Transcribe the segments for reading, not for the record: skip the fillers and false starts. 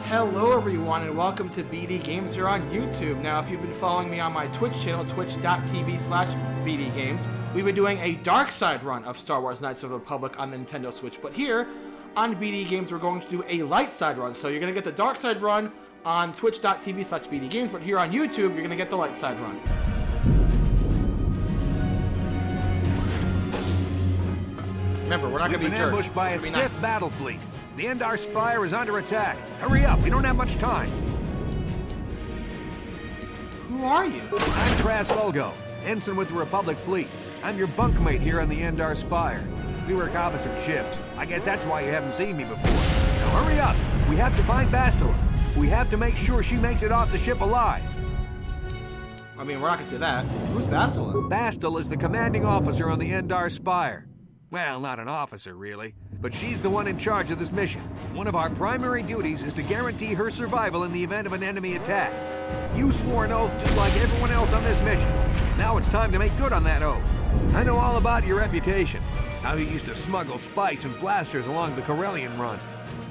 Hello everyone and welcome to BD Games here on YouTube. Now if you've been following me on my Twitch channel, twitch.tv/BDGames, we've been doing a dark side run of Star Wars Knights of the Republic on the Nintendo Switch. But here on BD Games we're going to do a light side run. So you're going to get the dark side run on twitch.tv/BDGames, but here on YouTube you're going to get the light side run. Remember, we're not going to be jerks. Ambushed by a Sith battle fleet. The Endar Spire is under attack. Hurry up, we don't have much time. Who are you? I'm Trask Olgo, ensign with the Republic fleet. I'm your bunkmate here on the Endar Spire. We work opposite shifts. I guess that's why you haven't seen me before. Now hurry up. We have to find Bastila. We have to make sure she makes it off the ship alive. I mean, we're not going to say that. Who's Bastila? Bastila is the commanding officer on the Endar Spire. Well, not an officer, really. But she's the one in charge of this mission. One of our primary duties is to guarantee her survival in the event of an enemy attack. You swore an oath just like everyone else on this mission. Now it's time to make good on that oath. I know all about your reputation. How you used to smuggle spice and blasters along the Corellian run.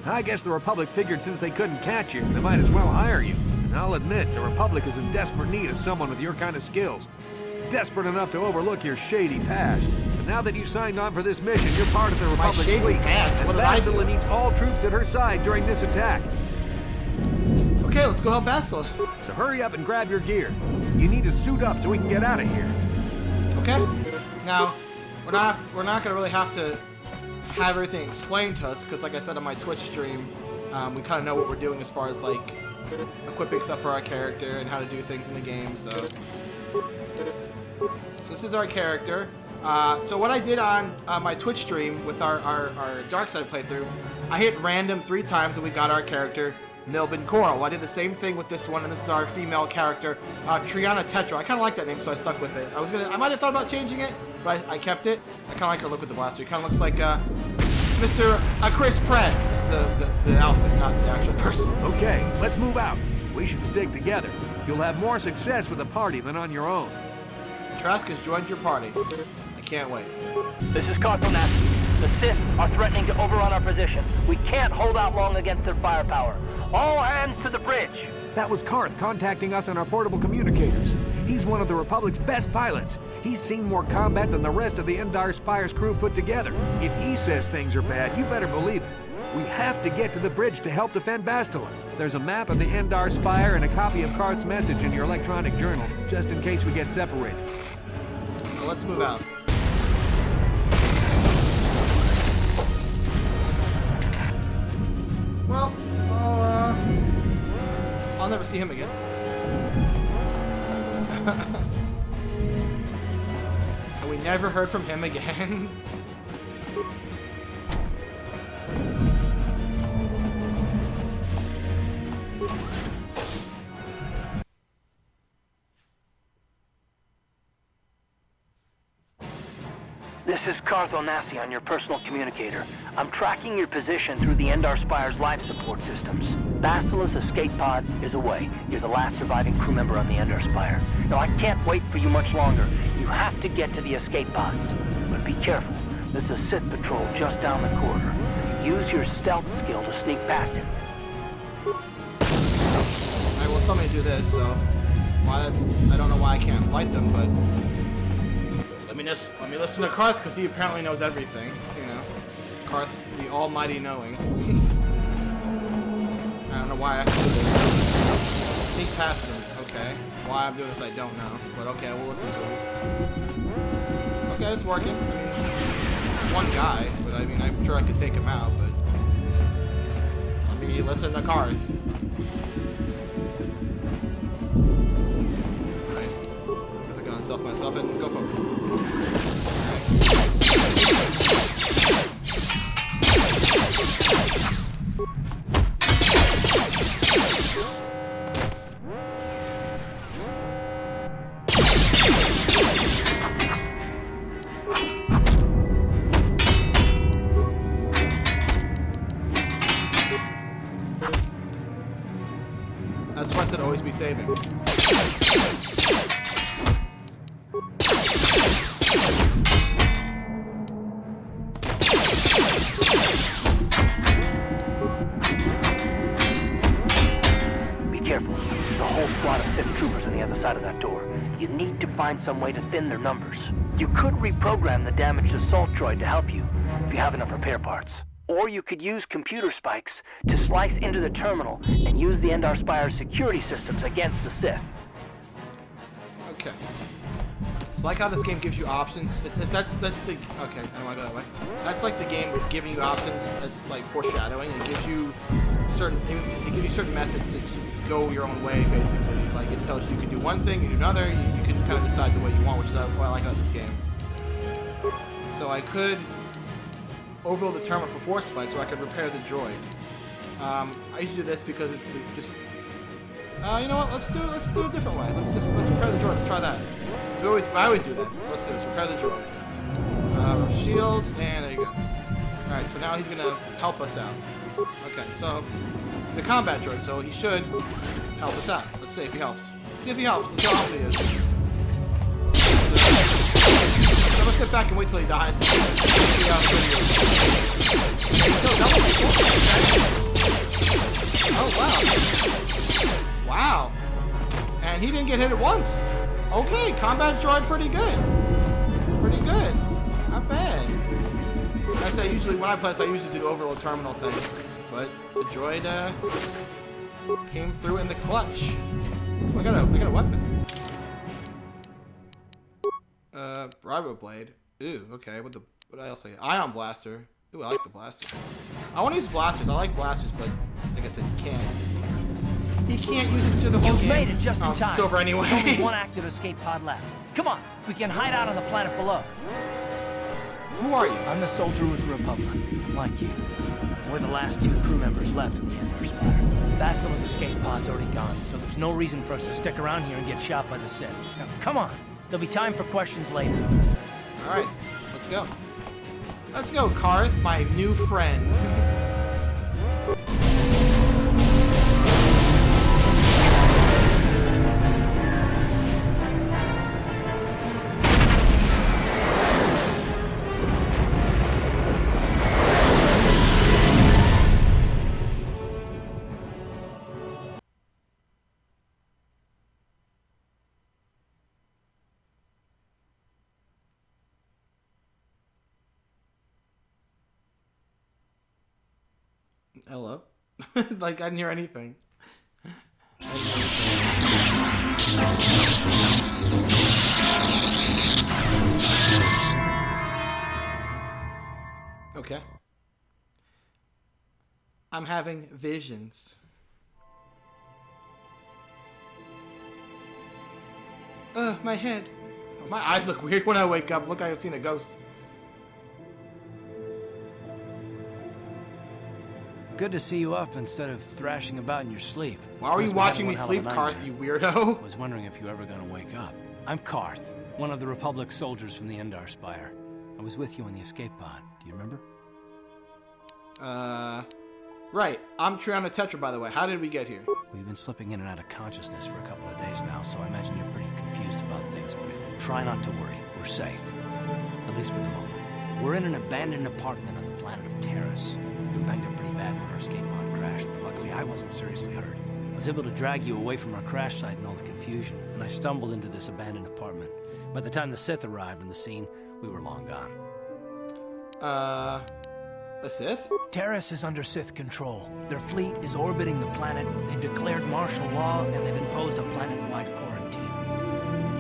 I guess the Republic figured since they couldn't catch you, they might as well hire you. And I'll admit, the Republic is in desperate need of someone with your kind of skills. Desperate enough to overlook your shady past. But now that you signed on for this mission, you're part of the Republic fleet. What did I do? Bastila needs all troops at her side during this attack. Okay, let's go help Bastila. So hurry up and grab your gear. You need to suit up so we can get out of here. Okay. Now, we're not going to really have to have everything explained to us, because like I said on my Twitch stream, we kind of know what we're doing as far as like equipping stuff for our character and how to do things in the game. So this is our character. So what I did on my Twitch stream with our dark side playthrough, I hit random 3 times and we got our character Milben Coral. I did the same thing with this one, and this is our female character Triana Tetra. I kind of like that name, so I stuck with it. I might have thought about changing it, but I kept it. I kind of like her look with the blaster. It kind of looks like Mr. Chris Pratt, the outfit, not the actual person. Okay, let's move out. We should stick together. You'll have more success with a party than on your own. Trask has joined your party. I can't wait. This is Cartonax. The Sith are threatening to overrun our position. We can't hold out long against their firepower. All hands to the bridge. That was Karth contacting us on our portable communicators. He's one of the Republic's best pilots. He's seen more combat than the rest of the Endar Spire's crew put together. If he says things are bad, you better believe it. We have to get to the bridge to help defend Bastila. There's a map of the Endar Spire and a copy of Karth's message in your electronic journal, just in case we get separated. Well, let's move out. Well, I'll never see him again. And we never heard from him again. This is Karth Onasi on your personal communicator. I'm tracking your position through the Endar Spire's life support systems. Bastila's escape pod is away. You're the last surviving crew member on the Endar Spire. Now, I can't wait for you much longer. You have to get to the escape pods. But be careful. There's a Sith patrol just down the corridor. Use your stealth skill to sneak past him. Alright, well, somebody do this, so... I don't know why I can't fight them, but... Let me listen to Karth, because he apparently knows everything, you know. Karth's the almighty knowing. I don't know why I have to do this. Sneak past him, okay. Why I'm doing this, I don't know. But okay, we'll listen to him. Okay, it's working. I mean, it's one guy, but I mean, I'm sure I could take him out, but... Let me listen to Karth. Alright. I'm gonna self myself and go for it. That's why I said always be saving. squad of Sith troopers on the other side of that door. You need to find some way to thin their numbers. You could reprogram the damaged assault droid to help you, if you have enough repair parts. Or you could use computer spikes to slice into the terminal and use the Endar Spire's security systems against the Sith. Okay. It's like how this game gives you options. That's the okay. I don't want to go that way. That's like the game giving you options. That's like foreshadowing. It gives you certain methods to go your own way. Basically, like it tells you you can do one thing, you do another. You can kind of decide the way you want, which is what I like about this game. So I could overload the terminal for force spikes, or I could repair the droid. I usually do this because it's just. You know what? Let's do it a different way. Let's repair the droid. Let's try that. I always do that. So let's do this. Repair the droid. Shields, and there you go. All right. So now he's gonna help us out. Okay. So the combat droid. So he should help us out. Let's see if he helps. See if he helps. Let's see how helpful he is. So I'm gonna sit back and wait till he dies. See how good he is. Oh wow. Wow. And he didn't get hit at once. Okay, combat droid pretty good. Pretty good. Not bad. I say usually when I play this, I usually do the overload terminal thing. But the droid came through in the clutch. We got a weapon. Bravo blade. Ooh, okay. What else? Ion blaster. Ooh, I like the blaster. I want to use blasters. I like blasters, but like I said, you can't. He can't use it to the whole game. You've made it just in time. It's over anyway. There's only one active escape pod left. Come on, we can hide out on the planet below. Who are you? I'm the soldier with the Republic, like you. We're the last two crew members left in the Endar Spire. Bastila's escape pod's already gone, so there's no reason for us to stick around here and get shot by the Sith. Now, come on. There'll be time for questions later. All right, let's go. Let's go, Karth, my new friend. Hello? Like, I didn't hear anything. Okay. I'm having visions. My head. Oh, my eyes look weird when I wake up. Look like I've seen a ghost. Good to see you up instead of thrashing about in your sleep. Why are you watching me sleep, Karth, you weirdo? I was wondering if you were ever gonna wake up. I'm Karth, one of the Republic soldiers from the Endar Spire. I was with you in the escape pod. Do you remember? Right. I'm Triana Tetra, by the way. How did we get here? We've been slipping in and out of consciousness for a couple of days now, so I imagine you're pretty confused about things, but try not to worry. We're safe. At least for the moment. We're in an abandoned apartment on the planet of Terrace. We banged up pretty bad when our escape pod crashed, but luckily I wasn't seriously hurt. I was able to drag you away from our crash site and all the confusion, and I stumbled into this abandoned apartment. By the time the Sith arrived on the scene, we were long gone. The Sith? Terrace is under Sith control. Their fleet is orbiting the planet, they've declared martial law, and they've imposed a planet-wide quarantine.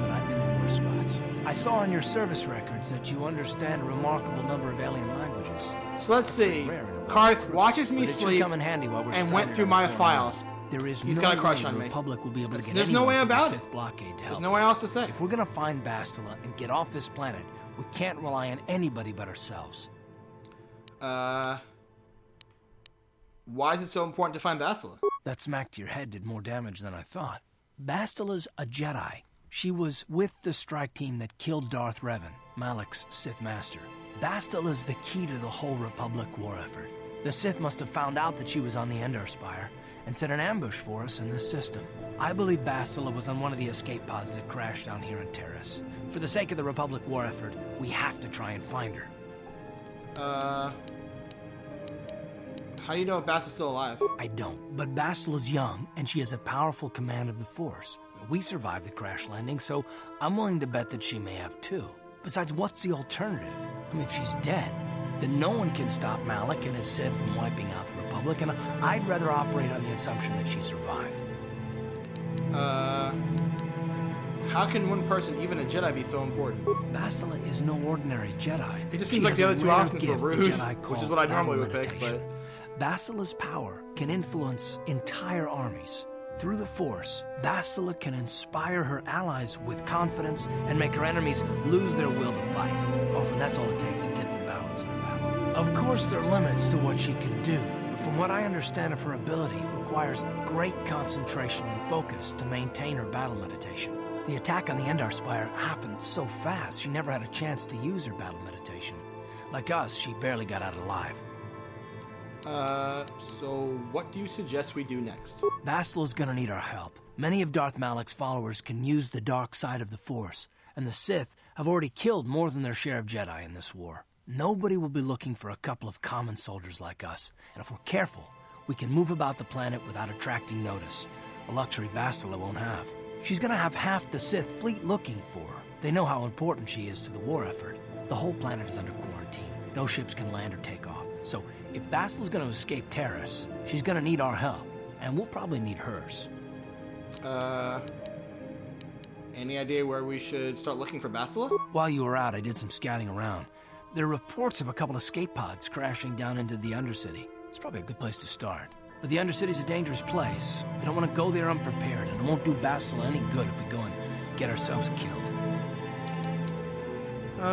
But I'm in the worst spots. I saw on your service records that you understand a remarkable number of alien languages. So let's see. Karth watches me sleep and went through my files. There is He's no got a crush way on the me. Republic will be able to get There's no way anyone from about the it. Sith blockade to help There's nowhere else to say. If we're gonna find Bastila and get off this planet, we can't rely on anybody but ourselves. Why is it so important to find Bastila? That smack to your head did more damage than I thought. Bastila's a Jedi. She was with the strike team that killed Darth Revan, Malak's Sith Master. Bastila's the key to the whole Republic war effort. The Sith must have found out that she was on the Endar Spire and set an ambush for us in this system. I believe Bastila was on one of the escape pods that crashed down here in Terrace. For the sake of the Republic war effort, we have to try and find her. How do you know if Bastila's still alive? I don't, but Bastila's young, and she has a powerful command of the Force. We survived the crash landing, so I'm willing to bet that she may have too. Besides, what's the alternative? I mean, if she's dead, then no one can stop Malak and his Sith from wiping out the Republic, and I'd rather operate on the assumption that she survived. How can one person, even a Jedi, be so important? Bastila is no ordinary Jedi. It just She seems like has the a other two rare options were gift the rude, Jedi which is call what I normally battle would pick, but... meditation. Bastila's power can influence entire armies. Through the Force, Bastila can inspire her allies with confidence and make her enemies lose their will to fight. Often that's all it takes to tip the balance in a battle. Of course, there are limits to what she can do, but from what I understand of her ability, it requires great concentration and focus to maintain her battle meditation. The attack on the Endar Spire happened so fast, she never had a chance to use her battle meditation. Like us, she barely got out alive. So what do you suggest we do next? Bastila's gonna need our help. Many of Darth Malak's followers can use the dark side of the Force, and the Sith have already killed more than their share of Jedi in this war. Nobody will be looking for a couple of common soldiers like us, and if we're careful, we can move about the planet without attracting notice, a luxury Bastila won't have. She's gonna have half the Sith fleet looking for her. They know how important she is to the war effort. The whole planet is under quarantine. No ships can land or take off. So, if Bastila's gonna escape Terrace, she's gonna need our help, and we'll probably need hers. Any idea where we should start looking for Bastila? While you were out, I did some scouting around. There are reports of a couple of escape pods crashing down into the Undercity. It's probably a good place to start. But the Undercity's a dangerous place. We don't want to go there unprepared, and it won't do Bastila any good if we go and get ourselves killed.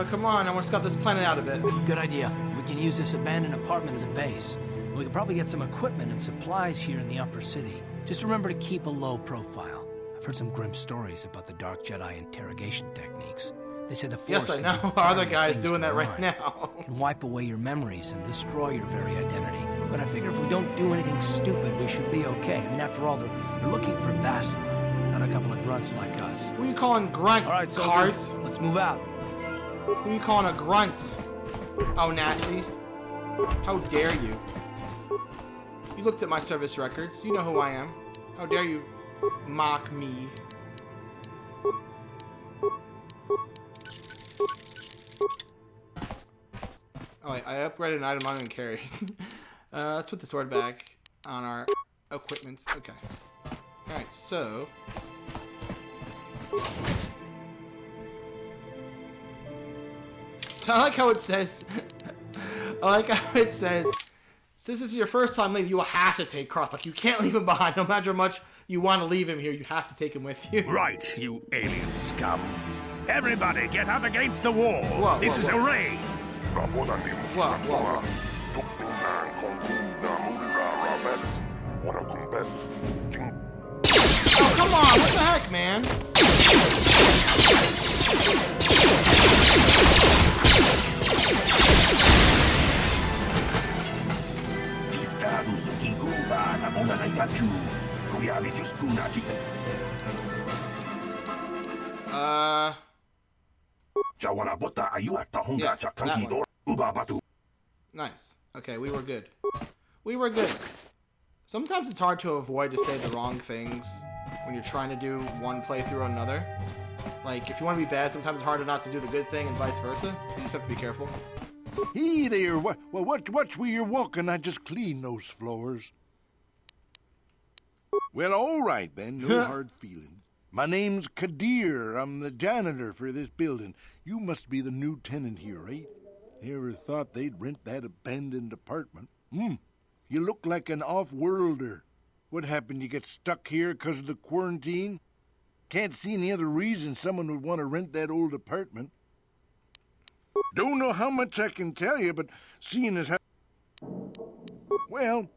Come on, I want to scout this planet out a bit. Good idea. We can use this abandoned apartment as a base. We can probably get some equipment and supplies here in the upper city. Just remember to keep a low profile. I've heard some grim stories about the Dark Jedi interrogation techniques. They say the Force Yes, I can know. do Our other terrible guy's things doing to that the right mind. now. It can wipe away your memories and destroy your very identity. But I figure if we don't do anything stupid, we should be okay. I mean, after all, they're looking for Bastila, not a couple of grunts like us. Who you calling grunt, All right, Karth? soldier, let's move out. Who you calling a grunt? Oh, Nasty. How dare you? You looked at my service records. You know who I am. How dare you mock me? Oh, wait, I upgraded an item I'm gonna carry. Let's put the sword back on our equipment. Okay. Alright, so... I like how it says... I like how it says... Since this is your first time leaving, you will have to take Karth. Like, you can't leave him behind. No matter how much you want to leave him here, you have to take him with you. Right, you alien scum. Everybody get up against the wall. Whoa, This is whoa. a raid. Whoa, whoa, whoa. Oh, come on. What the heck, man? Yeah, that one. Nice. Okay, we were good. We were good. Sometimes it's hard to avoid to say the wrong things when you're trying to do one playthrough or another. Like, if you want to be bad, sometimes it's harder not to do the good thing and vice versa. So you just have to be careful. Hey there, watch where you're walking. I just cleaned those floors. Well, all right then, no hard feelings. My name's Kadir. I'm the janitor for this building. You must be the new tenant here, right? Ever thought they'd rent that abandoned apartment? You look like an off-worlder. What happened, you get stuck here 'cause of the quarantine? Can't see any other reason someone would want to rent that old apartment. Don't know how much I can tell you, but seeing as how... Well,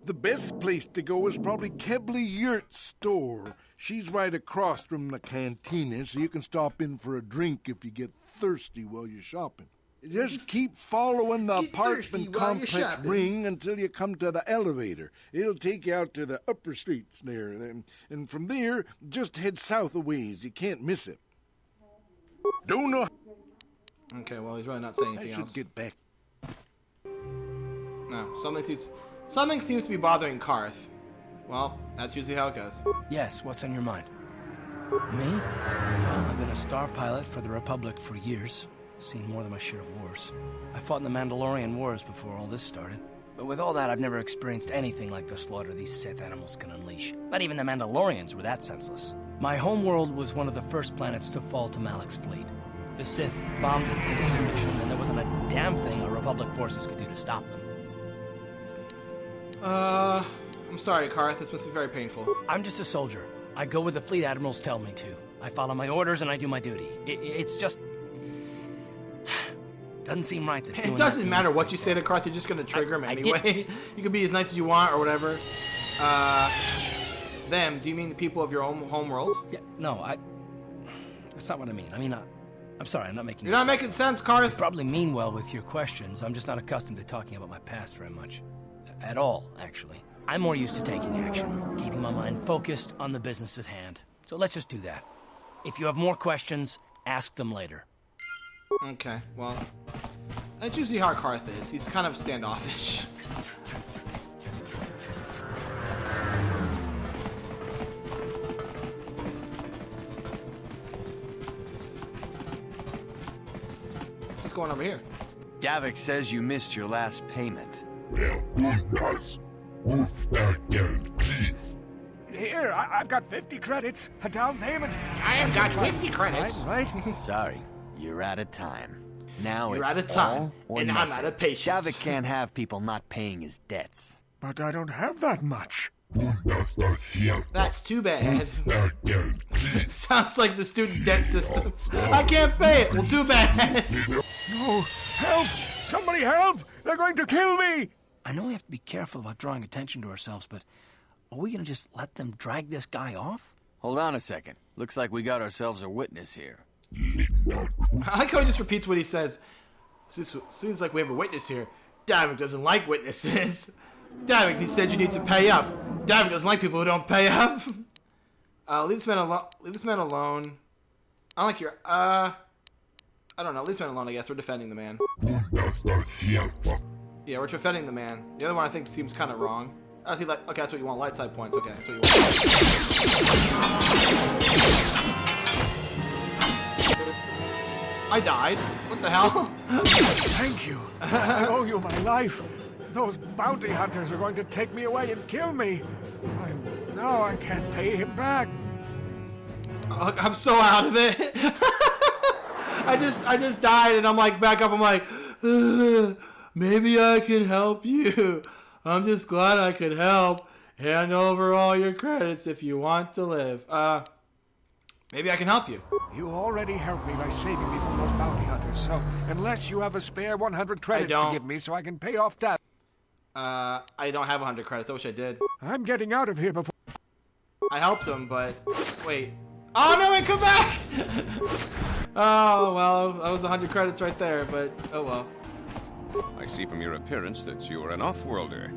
the best place to go is probably Kebley Yurt's store. She's right across from the cantina, so you can stop in for a drink if you get thirsty while you're shopping. Just keep following the Get thirsty apartment while you're complex shopping. ring until you come to the elevator. It'll take you out to the upper streets there. And from there, just head south a ways. You can't miss it. Don't know... Okay, well, he's really not saying I anything should else. get back. No, some of these Something seems to be bothering Karth. Well, that's usually how it goes. Yes, what's on your mind? Me? Well, I've been a star pilot for the Republic for years. Seen more than my share of wars. I fought in the Mandalorian Wars before all this started. But with all that, I've never experienced anything like the slaughter these Sith animals can unleash. Not even the Mandalorians were that senseless. My homeworld was one of the first planets to fall to Malak's fleet. The Sith bombed it into submission, and there wasn't a damn thing our Republic forces could do to stop them. I'm sorry, Karth. This must be very painful. I'm just a soldier. I go where the fleet admirals tell me to. I follow my orders and I do my duty. It's just... doesn't seem right that doing It that doesn't means matter what they you say to Karth, you're just gonna trigger him I anyway. didn't. You can be as nice as you want or whatever. Them, do you mean the people of your own homeworld? Yeah, no, that's not what I mean. I mean, I'm sorry, I'm not making You're not making sense, Karth. You probably mean well with your questions. I'm just not accustomed to talking about my past very much. At all, actually. I'm more used to taking action, keeping my mind focused on the business at hand. So let's just do that. If you have more questions, ask them later. Okay, well, that's usually how Karth is. He's kind of standoffish. What's going on over here? Davik says you missed your last payment. Here, I've got 50 credits. A down payment. I have got 50 credits. Right? Sorry, you're out of time. Now You're it's out of time, all or and I'm nothing. out of patience. Davik can't have people not paying his debts. But I don't have that much. That's too bad. Sounds like the student debt system. I can't pay it. Well, too bad. No! Help! Somebody help! They're going to kill me! I know we have to be careful about drawing attention to ourselves, but are we gonna just let them drag this guy off? Hold on a second. Looks like we got ourselves a witness here. I like how he just repeats what he says. Seems like we have a witness here. Davik doesn't like witnesses. Davik, he said you need to pay up. Davik doesn't like people who don't pay up. Leave this man alone. Leave this man alone. I don't like your. I don't know. Leave this man alone. I guess we're defending the man. Yeah, we're defending the man. The other one I think seems kind of wrong. Okay, that's what you want. Light side points. Okay, that's what you want. I died. What the hell? Thank you. I owe you my life. Those bounty hunters are going to take me away and kill me. Now I can't pay him back. I'm so out of it. I just died and I'm like back up. I'm like, maybe I can help you. I'm just glad I could help. Hand over all your credits if you want to live. Maybe I can help you. You already helped me by saving me from those bounty hunters, so unless you have a spare 100 credits to give me so I can pay off debt. I don't have 100 credits. I wish I did. I'm getting out of here before... I helped him, but... Wait. Oh, no, wait, come back! Oh, well, that was 100 credits right there, but... Oh, well. I see from your appearance that you are an off-worlder.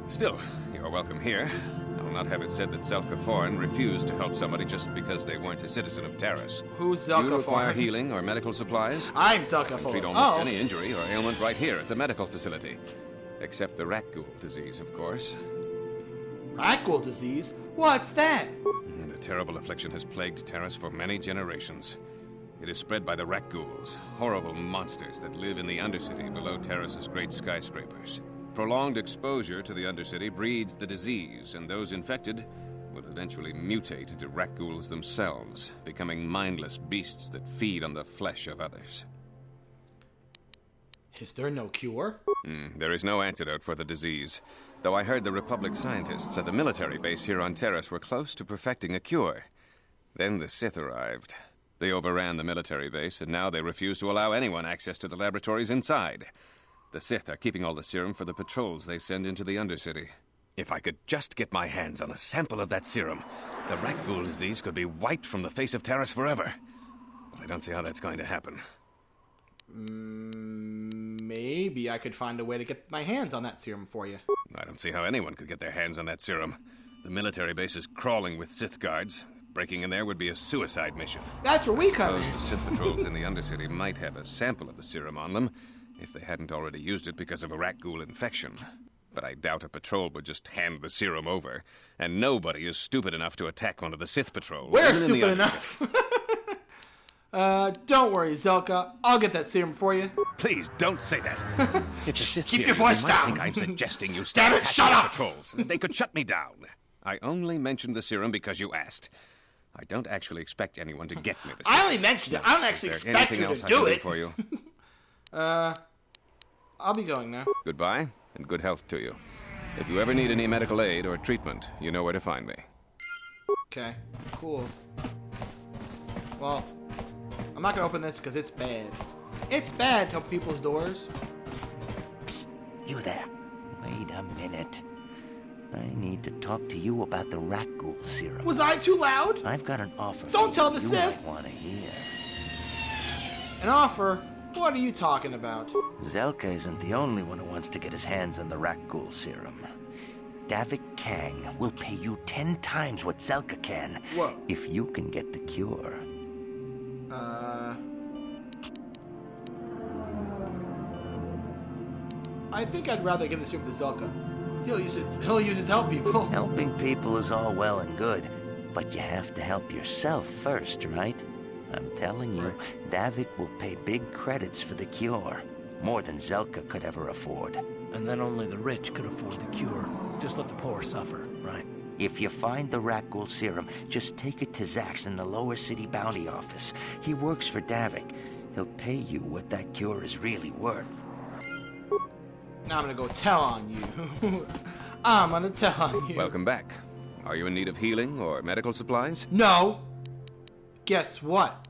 Still, you're welcome here. I'll not have it said that Zelka Foreign refused to help somebody just because they weren't a citizen of Taris. Who's You Zelka require Foreign? healing or medical supplies? I'm Zelka Treat Foreign. almost Oh, any injury or ailment right here at the medical facility. Except the Rakghoul disease, of course. Rakghoul disease? What's that? The terrible affliction has plagued Taris for many generations. It is spread by the Rakghouls, horrible monsters that live in the Undercity below Taris's great skyscrapers. Prolonged exposure to the Undercity breeds the disease, and those infected will eventually mutate into Rakghouls themselves, becoming mindless beasts that feed on the flesh of others. Is there no cure? There is no antidote for the disease, though I heard the Republic scientists at the military base here on Taris were close to perfecting a cure. Then the Sith arrived. They overran the military base, and now they refuse to allow anyone access to the laboratories inside. The Sith are keeping all the serum for the patrols they send into the Undercity. If I could just get my hands on a sample of that serum, the Rakghoul disease could be wiped from the face of Taris forever. But I don't see how that's going to happen. Maybe I could find a way to get my hands on that serum for you. I don't see how anyone could get their hands on that serum. The military base is crawling with Sith guards. Breaking in there would be a suicide mission. That's where we come Those in. the Sith patrols in the Undercity might have a sample of the serum on them, if they hadn't already used it because of a Rakghoul infection. but I doubt a patrol would just hand the serum over. And nobody is stupid enough to attack one of the Sith patrols. We're even in the stupid Underground. enough. Don't worry, Zelka. I'll get that serum for you. Please don't say that. It's a Sith Keep your theory. voice They might down. think I'm suggesting you Damn start it, attacking shut the up. patrols. They could shut me down. I only mentioned the serum because you asked. I don't actually expect anyone to get me the serum. I only mentioned it. I don't actually Is there expect anything you else to I can do do it. for you? I'll be going now. Goodbye, and good health to you. If you ever need any medical aid or treatment, you know where to find me. Okay, cool. Well, I'm not gonna open this because it's bad. It's bad to open people's doors. You there. Wait a minute. I need to talk to you about the Rakghoul serum. Was I too loud? I've got an offer Don't for tell you the you Sith. might want to hear. An offer? What are you talking about? Zelka isn't the only one who wants to get his hands on the Rakghoul serum. Davik Kang will pay you 10 times what Zelka can. Whoa. If you can get the cure. I think I'd rather give the serum to Zelka. He'll use it to help people. Helping people is all well and good, but you have to help yourself first, right? I'm telling you, Davik will pay big credits for the cure. More than Zelka could ever afford. And then only the rich could afford the cure. Just let the poor suffer, right? If you find the Rakghoul serum, just take it to Zax in the Lower City Bounty Office. He works for Davik. He'll pay you what that cure is really worth. Now I'm gonna go tell on you. I'm gonna tell on you. Welcome back. Are you in need of healing or medical supplies? No. Guess what?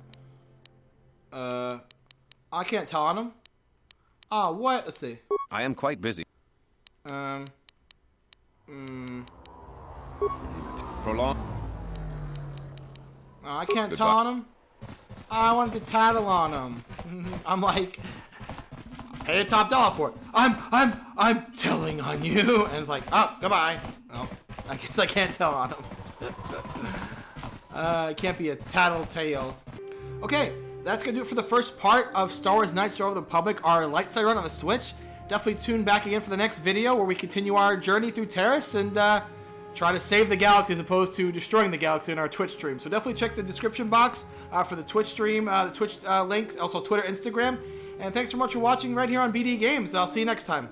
I can't tell on him. What? Let's see. I am quite busy. Prolong. I can't tell on him. I wanted to tattle on him. I'm like, pay a top dollar for it. I'm telling on you. And it's like, oh, goodbye. Oh, I guess I can't tell on him. It can't be a tattletale. Okay, that's gonna do it for the first part of Star Wars Knights of the Republic, our light side run on the Switch. Definitely tune back again for the next video where we continue our journey through Terrace and try to save the galaxy as opposed to destroying the galaxy in our Twitch stream. So definitely check the description box for the Twitch stream, the Twitch link, also Twitter, Instagram. And thanks so much for watching right here on BD Games. I'll see you next time.